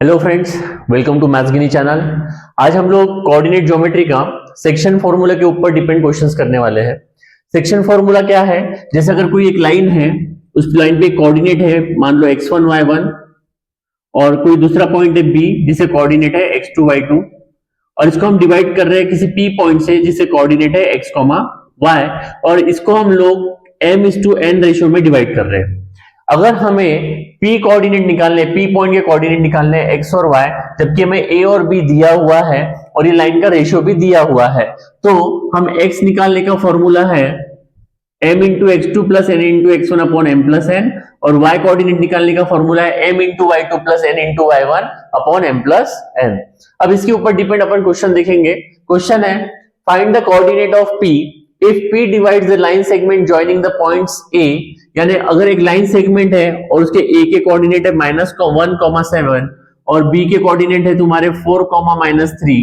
Hello friends, welcome to Maths Genie channel. आज हम लोग कोऑर्डिनेट ज्योमेट्री का सेक्शन फॉर्मूला के ऊपर डिपेंड क्वेश्चंस करने वाले हैं। सेक्शन फॉर्मूला क्या है? जैसे अगर कोई एक लाइन है, उस लाइन पे कोऑर्डिनेट है, मान लो x1 y1, और कोई दूसरा पॉइंट है b जिसे कोऑर्डिनेट है x2 y2, और इसको हम डिवाइड कर रहे हैं किसी p पॉइंट से जिसे कोऑर्डिनेट है x, y, और इसको हम लोग m/n रेशियो में डिवाइड कर रहे हैं। अगर हमें p कोऑर्डिनेट निकालने, p पॉइंट के कोऑर्डिनेट निकालने x और y, जबकि हमें a और b दिया हुआ है और ये लाइन का रेशियो भी दिया हुआ है, तो हम x निकालने का फॉर्मूला है m into x2 plus n into x1 upon m plus n, और y कोऑर्डिनेट निकालने का फॉर्मूला है m into y2 plus n into y1 upon m plus n। अब इसके ऊपर डिपेंड अपन क्वेश्चन देखेंगे। क्वेश्चन है find the coordinate of p if p divides the line segment joining the points a, यानी अगर एक लाइन सेगमेंट है और उसके a के कोऑर्डिनेट है -1,7 और b के कोऑर्डिनेट है तुम्हारे 4,-3,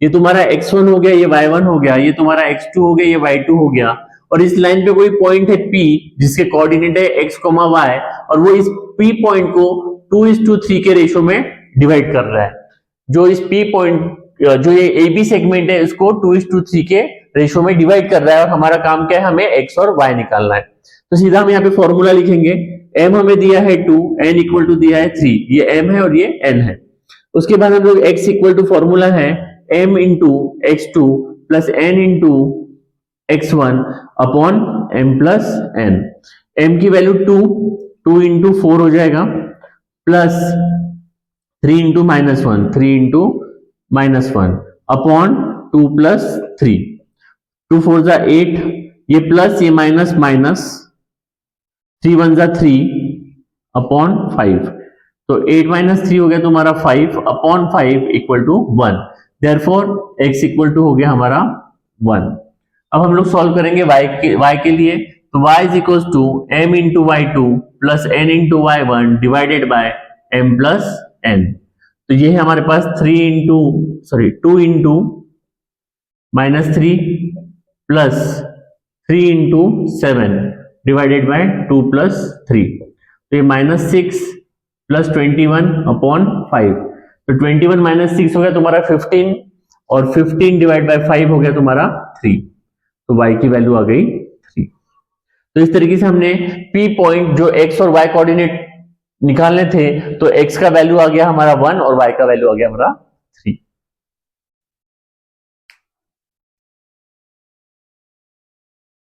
ये तुम्हारा x1 हो गया, ये y1 हो गया, ये तुम्हारा x2 हो गया, ये y2 हो गया, और इस लाइन पे कोई पॉइंट है p जिसके कोऑर्डिनेट है x, y, और वो इस p पॉइंट को 2:3 के रेशियो में डिवाइड कर रहा है। जो इस p पॉइंट, जो ये AB सेगमेंट है, इसको 2:3 के रेशियो में डिवाइड कर रहा है, और हमारा काम क्या है, हमें x और y निकालना है। तो सीधा हम यहाँ पे फॉर्मूला लिखेंगे। m हमें दिया है 2, n इक्वल टू दिया है 3, ये m है और ये n है। उसके बाद हम लोग x इक्वल टू फॉर्मूला है m into x2 plus n into x1 upon m plus n। m की वैल्यू 2 इंटू 4 हो जाएगा, plus 3 into -1, 3 into -1 upon 2 plus 3, 2 4 जा 8, ये प्लस ये माइनस, 3 1 जा 3 अपॉन 5, तो 8 - 3 हो गया तुम्हारा 5 upon 5 equal to 1। Therefore x equal to हो गया हमारा 1। अब हम लोग सॉल्व करेंगे y के लिए, तो y is equal to m into y2 plus n into y1 divided by m plus n। तो ये है हमारे पास 2 into -3 plus 3 into 7 divided by 2 plus 3, तो ये -6 प्लस 21 अपॉन 5, तो 21 - 6 हो गया तुम्हारा 15, और 15 डिवाइड बाय 5 हो गया तुम्हारा 3, तो y की वैल्यू आ गई 3। तो इस तरीके से हमने p पॉइंट जो x और y कोऑर्डिनेट निकालने थे, तो x का वैल्यू आ गया हमारा 1 और y का वैल्यू आ गया हमारा 3।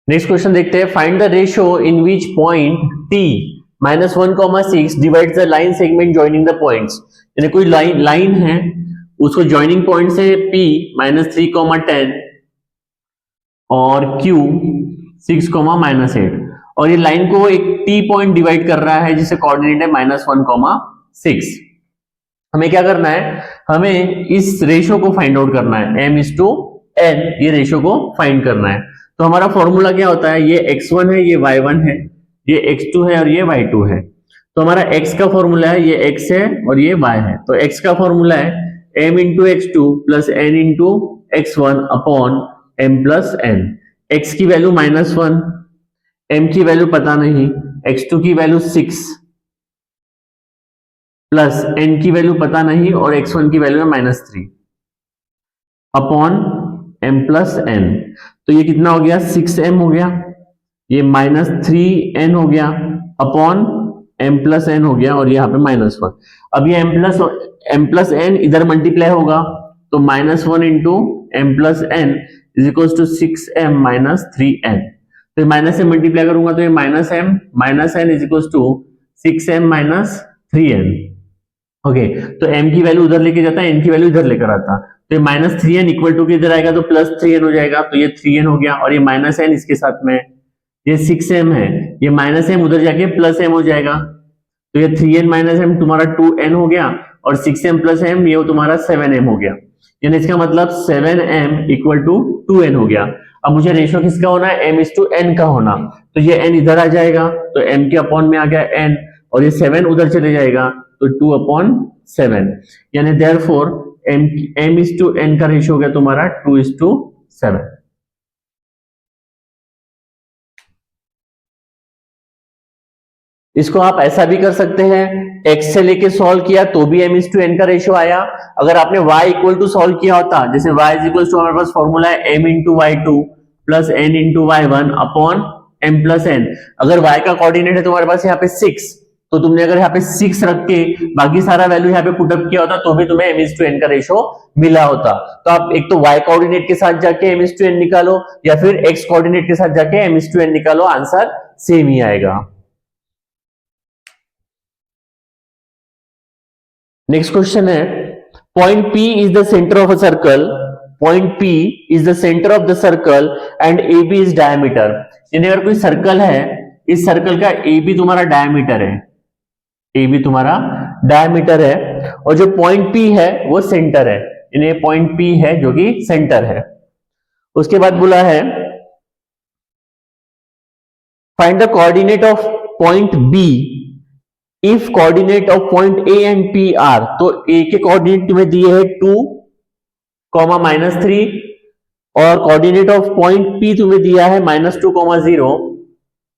नेक्स्ट क्वेश्चन देखते हैं। Find the ratio in which point t -1,6 divides the line segment joining the points. यानी कोई लाइन है, उसको जॉइनिंग पॉइंट से p -3,10 और q 6,-8, और ये लाइन को एक t पॉइंट डिवाइड कर रहा है जिसे कोऑर्डिनेट है -1,6। हमें क्या करना है, हमें इस रेशियो को फाइंड आउट करना है, m/n, ये रेशियो को फाइंड करना है। तो हमारा फॉर्मूला क्या होता है, ये x1 है, ये y1 है, ये x2 है और ये y2 है। तो हमारा x का फॉर्मूला है, ये x है और ये y है। तो x का फॉर्मूला है m into x2 plus n into x1 upon m plus n। x की वैल्यू -1, m की वैल्यू पता नहीं, x2 की वैल्यू 6 प्लस n की वैल्यू पता नहीं, और x1 की वैल्यू है -3 अपॉन m प्लस n। तो ये कितना हो गया, 6m हो गया, ये -3n हो गया अपॉन m प्लस n हो गया, और यहाँ पे -1। अब ये m प्लस n इधर मल्टीप्लाई होगा, तो -1 into m plus n is equal to 6m - 3n। तो माइनस से मल्टीप्लाई करूंगा तो ये -n is equal to 6m - 3n। Okay, तो m की वैल्यू उधर लेके जाता है, n की वैल्यू इधर लेकर आता, तो ये -3n इक्वल टू किधर आएगा, तो +3n हो जाएगा, तो ये 3n हो गया, और ये -n इसके साथ में, ये 6m है, ये -m उधर जाके +m हो जाएगा, तो ये 3n - m तुम्हारा 2n हो गया, और 6m + m ये तुम्हारा 7m हो गया। यानी इसका मतलब 7m इक्वल टू 2n हो गया। अब मुझे रेशियो किसका होना है, m/n का होना, तो ये n इधर आ जाएगा, तो m के अपॉन में आ गया n, और ये 7 उधर चले जाएगा, तो 2/7, यानी देयरफॉर m/n का रेशियो हो गया तुम्हारा 2:7। इसको आप ऐसा भी कर सकते हैं, x से लेके सॉल्व किया तो भी m/n का रेशियो आया। अगर आपने y इक्वल टू सॉल्व किया होता, जैसे y इज इक्वल टू, हमारे पास फॉर्मूला है m/y2 plus n/y1 upon m plus n। अगर y का कोऑर्डिनेट है तुम्हारे पास यहाँ पे 6, तो तुमने अगर यहाँ पे 6 रख के बाकी सारा वैल्यू यहाँ पे पुटअप किया होता तो भी तुम्हें m/n का रेशियो मिला होता। तो आप एक तो y कोऑर्डिनेट के साथ जाके m/n निकालो या फिर x कोऑर्डिनेट के साथ जाके m/n निकालो, आंसर सेम ही आएगा। नेक्स्ट क्वेश्चन है, point P is the centre of a circle, point P is the centre of the circle and AB is diameter. यानी अगर कोई सर्कल है, इस सर्कल का AB तुम्हारा डायमीटर है, AB तुम्हारा डायमीटर है, और जो पॉइंट P है वो सेंटर है, यानी पॉइंट P है जो कि सेंटर है। उसके बाद बोला है find the coordinate of point B if coordinate of point A and P are. तो A के कोऑर्डिनेट तुम्हें दिए है 2, -3, और कोऑर्डिनेट ऑफ पॉइंट P तुम्हें दिया है -2, 0,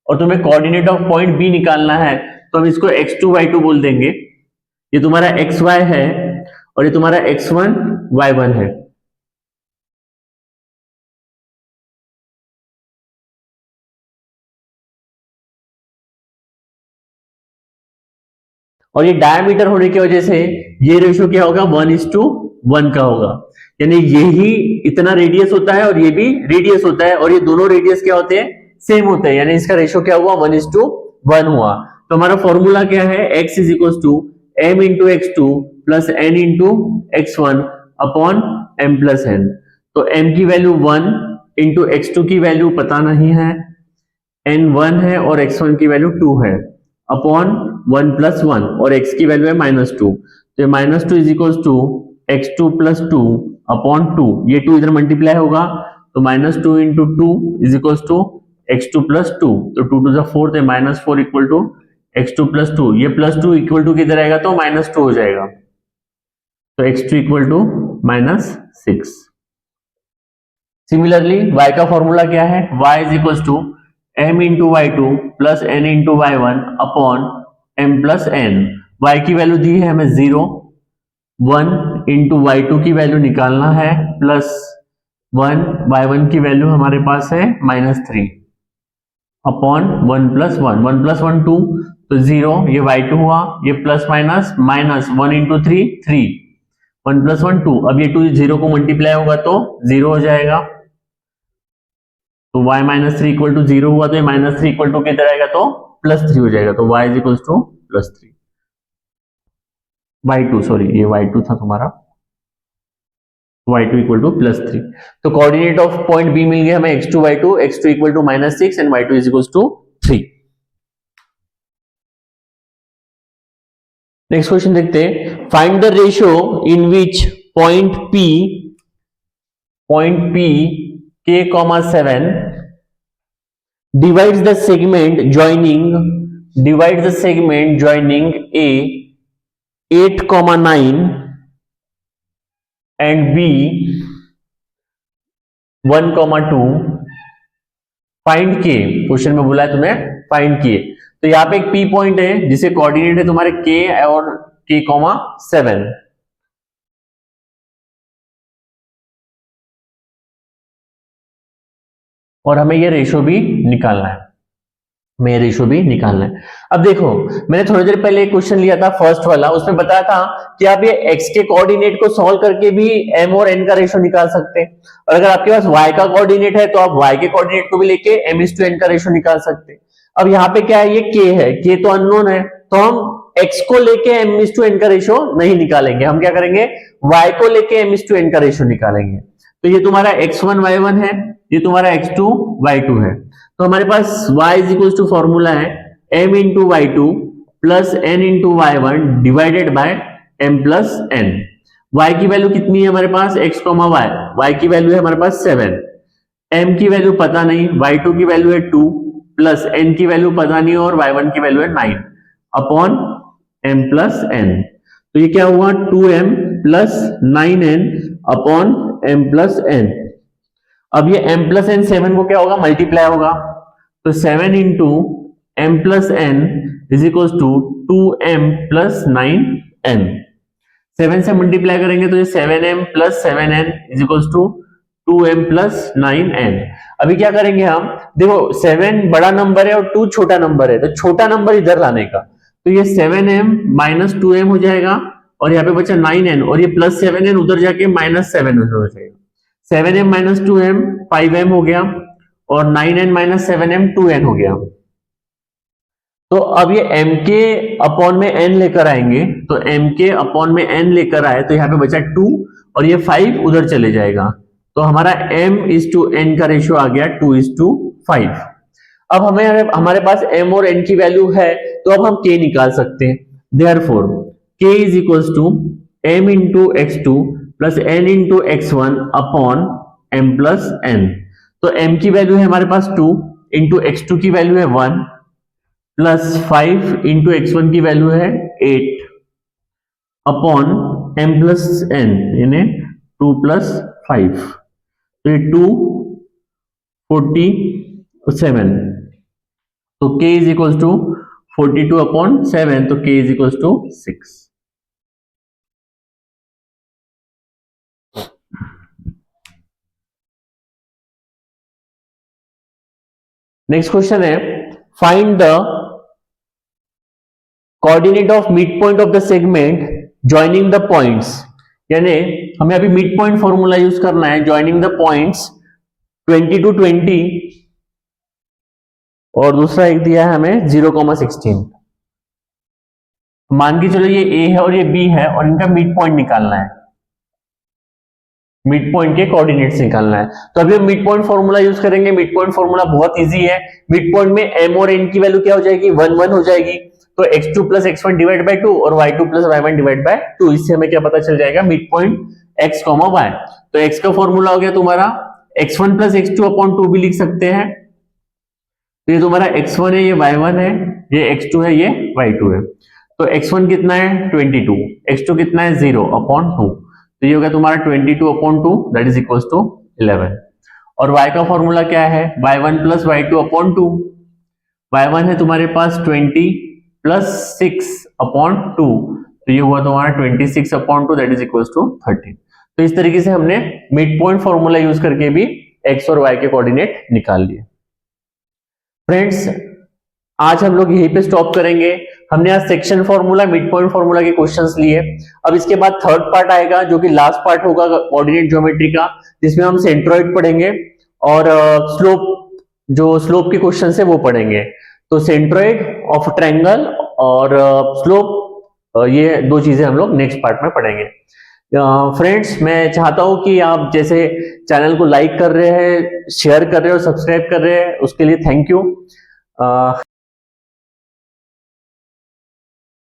और तुम्हें कोऑर्डिनेट ऑफ पॉइंट B निकालना है, तो हम इसको x2 y2 बोल देंगे। ये तुम्हारा xy है और ये तुम्हारा x1 y1 है। और ये डायमीटर होने की वजह से ये रेशियो क्या होगा, 1:1 का होगा। यानी यही इतना रेडियस होता है और ये भी रेडियस होता है, और ये दोनों रेडियस क्या होते हैं, सेम होते हैं, यानी इसका रेशियो क्या हुआ, 1:1 हुआ। तो हमारा फॉर्मूला क्या है, x is equal to m into x2 plus n into x1 upon m plus n। तो m की वैल्यू 1 इंटू x2 की वैल्यू पता नहीं है, n 1 है और x1 की वैल्यू 2 है, अपॉन 1 प्लस 1, और x की वैल्यू है -2। तो ये -2 is equal to x2 plus 2 upon 2, ये 2 इधर मल्टीप्लाई होगा, तो -2 into 2 is equal to x2 plus 2, तो 2 टू द 4, तो -4 इक्वल टू x2 प्लस 2, ये प्लस 2 इक्वल टू किधर आएगा, तो -2 हो जाएगा, तो x2 equal to -6। Similarly y का फॉर्मूला क्या है, y is equal to m into y2 plus n into y1 upon m plus n। y की वैल्यू दी है हमें 0, 1 इंटू y2 की वैल्यू निकालना है, प्लस 1, y1 की वैल्यू हमारे पास है -3 अपॉन 1 प्लस 1, 1 प्लस 1 2, तो 0, ये y2 हुआ, ये प्लस माइनस, -1 इंटू 3 3, 1 प्लस 1 2, अब ये 2 0 को मल्टीप्लाई होगा तो 0 हो जाएगा, तो y -3 इक्वल टू 0 हुआ, तो ये -3 इक्वल टू किधर आएगा, तो +3 हो जाएगा, तो y is equal to +3, y2 sorry, ये y2 था तुम्हारा, y2 इक्वल टू +3। तो कोऑर्डिनेट ऑफ पॉइंट B मिल गया हमें x2 y2, x2 equal to -6 and y2 is equal to 3। Next question देखते हैं, find the ratio in which point P k,7 divides the segment joining A 8,9 and B 1,2। Find के, question में बोला है तुम्हें फाइंड किए। तो यहाँ पे एक P पॉइंट है जिसे कोऑर्डिनेट है तुम्हारे K और k,7, और हमें ये रेशो भी निकालना है, अब देखो, मैंने थोड़ी देर पहले एक क्वेश्चन लिया था फर्स्ट वाला, उसमें बताया था कि आप ये x के कोऑर्डिनेट को सॉल्व करके भी m और n का रेशो निकाल सकते हैं, और अगर आपके पास y का कोऑर्डिनेट है तो आप y के कोऑर्डिनेट को भी लेके m/n का रेशो निकाल सकते हैं। अब यहाँ पे क्या है, ये k है, k तो अननोन है, तो हम x को लेके m/n का रेशो नहीं निकालेंगे, हम क्या करेंगे, y को लेके m/n का रेशो निकालेंगे। तो ये तुम्हारा x1 y1 है, ये तुम्हारा x2 y2 है। तो हमारे पास y is equal to formula है m into y2 plus n into y1 divided by m plus n। y की वैल्यू कितनी है हमारे पास, x, y की वैल्यू है हमारे पास 7, m की वैल्यू पता नहीं, y2 की वैल्यू है 2, प्लस n की वैल्यू पता नहीं और y1 की वैल्यू है 9 अपॉन m प्लस n। तो ये क्या हुआ, 2m plus 9n upon m plus n। अब ये m प्लस n 7 को क्या होगा, मल्टीप्लाई होगा, तो 7 into m plus n is equal to 2m plus 9n। 7 से मल्टीप्लाई करेंगे तो ये 7m plus 7n is equal to 2m plus 9n। अभी क्या करेंगे हम, देखो 7 बड़ा नंबर है और 2 छोटा नंबर है, तो छोटा नंबर इधर लाने का, तो ये 7m माइनस 2m हो जाएगा और यहाँ पे बचा 9n और ये प्लस 7n उधर जाके माइनस 7 हो जाएगा। 7m माइनस 2m 5m हो गया और 9n माइनस 7m 2n हो गया। तो अब ये m के अपॉन में n लेकर आएंगे, तो m के अपॉन में n लेकर आए तो यहाँ पे बचा 2 और ये 5 उधर चले जाएगा, तो हमारा m इज टू n का रेशियो आ गया 2 इज टू 5। अब हमारे पास m और n की वैल्यू है तो अब हम k निकाल सकते हैं। Therefore k is equals to m into x2 plus n into x1 upon m plus n। तो m की वैल्यू है हमारे पास 2 इंटू x2 की वैल्यू है 1 प्लस 5 इंटू x1 की वैल्यू है 8 अपॉन m प्लस n यानी 2 प्लस 5, तो ये 247। तो k is equal to 42 upon 7, तो k is equal to 6। Next question है, find the coordinate of mid point of the segment joining the points. यानी हमें अभी मिड पॉइंट फॉर्मूला यूज करना है, जॉइनिंग द पॉइंट्स 20 to 20 और दूसरा एक दिया है हमें 0,16। मान के चलो ये a है और ये b है और इनका मिड पॉइंट निकालना है, मिड पॉइंट के कोऑर्डिनेट्स निकालना है। तो अभी हम मिड पॉइंट फॉर्मूला यूज करेंगे। मिड पॉइंट फॉर्मूला बहुत इजी है। मिड पॉइंट में m और n की वैल्यू क्या हो जाएगी, 1 1 हो जाएगी, तो x2 plus x1 divide by 2 और y2 plus y1 divide by 2। इससे हमें क्या पता चल जाएगा, मिड पॉइंट x, y। तो x का फॉर्मूला हो गया तुम्हारा x1 प्लस x2 अपॉन 2 भी लिख सकते हैं। तो ये तुम्हारा x1 है, ये y1 है, ये x2 है, ये y2 है। तो x1 कितना है 22, x2 कितना है 0 अपॉन 2, तो ये हो गया तुम्हारा 22 upon 2 that is equal to 11। और y का फॉर्मूला क्या है, y1 plus y2 upon 2। y1 है तुम्हारे पास 20 प्लस 6 अपॉन 2, तो ये हुआ तुम्हारा 26 upon 2 that is equal to 13। तो इस तरीके से हमने मिड पॉइंट फॉर्मूला यूज करके भी x और y के कोऑर्डिनेट निकाल लिए। फ्रेंड्स आज हम लोग यहीं पे स्टॉप करेंगे। हमने आज section formula, mid point formula के क्वेश्चंस लिए। अब इसके बाद थर्ड पार्ट आएगा जो कि लास्ट पार्ट होगा कोऑर्डिनेट ज्योमेट्री का, जिसमें हम सेंट्रोइड पढ़ेंगे और स्लोप के क्वेश्चंस है वो पढ़ेंगे। तो सेंट्रोइड ऑफ ट्रायंगल और स्लोप, ये दो चीजें हम लोग नेक्स्ट पार्ट में पढ़ेंगे। फ्रेंड्स मैं चाहता हूं कि आप जैसे चैनल को लाइक कर रहे हैं, शेयर कर रहे हो, सब्सक्राइब कर रहे हैं, उसके लिए थैंक यू।